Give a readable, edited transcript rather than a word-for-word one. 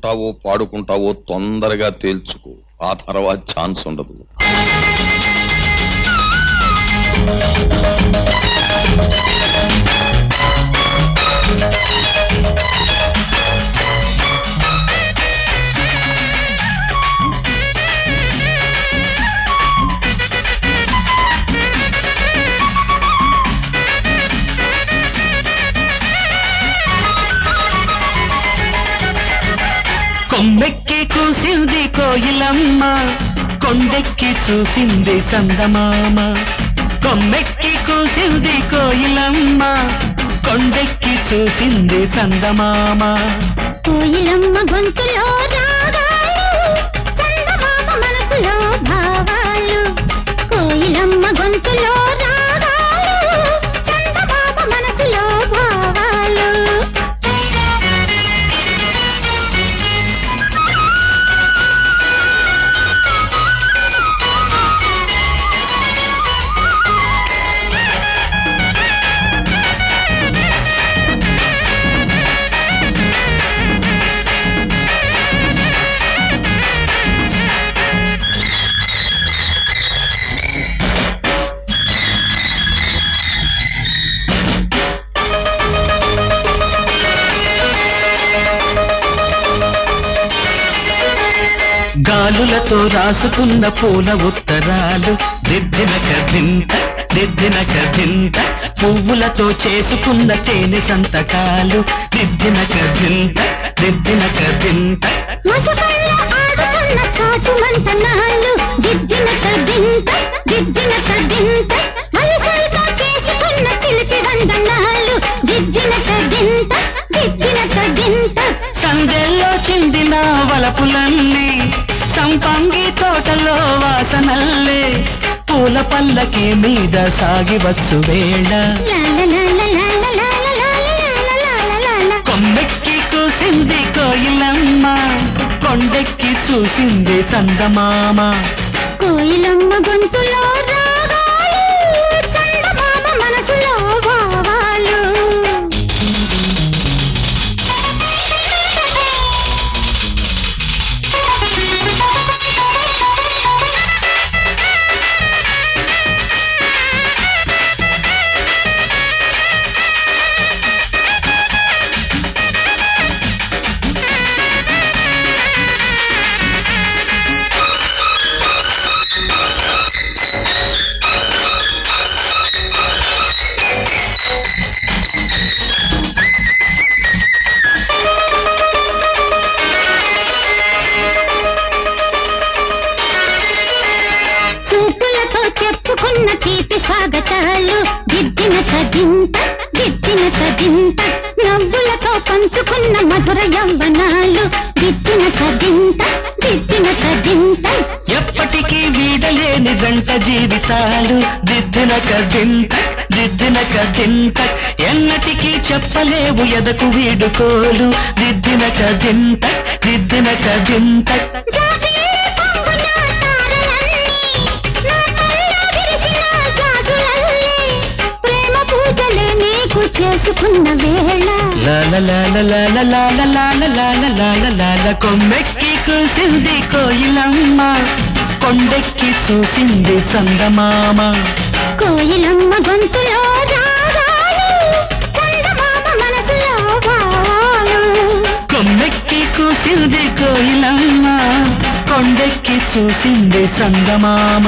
ఆడుకుంటావో పాడుకుంటావో తొందరగా తేల్చుకో, ఆ తర్వాత ఛాన్స్ ఉండదు. కొమ్మెక్కి కూసింది కోయిలమ్మ, కొండెక్కి చూసింది చందమామ. కొమ్మెక్కి కూసింది కోయిలమ్మ, కొండెక్కి చూసింది చందమామ. కోయిలమ్మ గొంతులో రాగాలు, చందమామ మనసులో భావాలు. కోయిలమ్మ గొంతులో రాగాలు, చందమామ మనసులో భావాలు. గాలులతో రాసుకున్న పూల ఉత్తరాలు, దిద్దినక దింత దిద్దినక దింత. పువ్వులతో చేసుకున్న తేనె సంతకాలు, దిద్దినక దింత దిద్దినక దింత. మసకల్లో ఆడుతున్న చాటు మంతనాలు, దిద్దినక దింత దిద్దినక దింత. అలసలతో చేసుకున్న చిలిపి వందనాలు, దిద్దినక దింత దిద్దినక దింత. సందెల్లో చిందిన వలపులన్నీ, సంపంగి తోటలో వాసనల్లే. పూల పల్లకి మీద సాగివచ్చు వేళ, కొమ్మెక్కి కూసింది కోయిలమ్మ, కొండెక్కి చూసింది చందమామ. కోయిలమ్మ గొంతులో రాగాలు, చందమామ మనసులో భావాలు. చూపులతో చెప్పుకున్న తీపి స్వాగతాలు, దిద్దినక దింత దిద్దినక దింత. నవ్వులతో పంచుకున్న మధుర యవ్వనాలు, దిద్దినక దింత దిద్దినక దింత. ఎప్పటికీ వీడలేని జంట జీవితాలు, దిద్దినక దింత దిద్దినక దింత. ఎన్నటికీ చెప్పలేవు ఎదకు వీడుకోలు, దిద్దినక దింత దిద్దినక దింత. చేసుకున్న వేళ కొమ్మెక్కి కూసింది కోయిలమ్మ, కొండెక్కి చూసింది చందమామ. కోయిలమ్మ గొంతులో రాగాలు, చందమామ మనసులో భావాలు. కొమ్మెక్కి కూసింది కోయిలమ్మ, కొండెక్కి చూసింది చందమామ.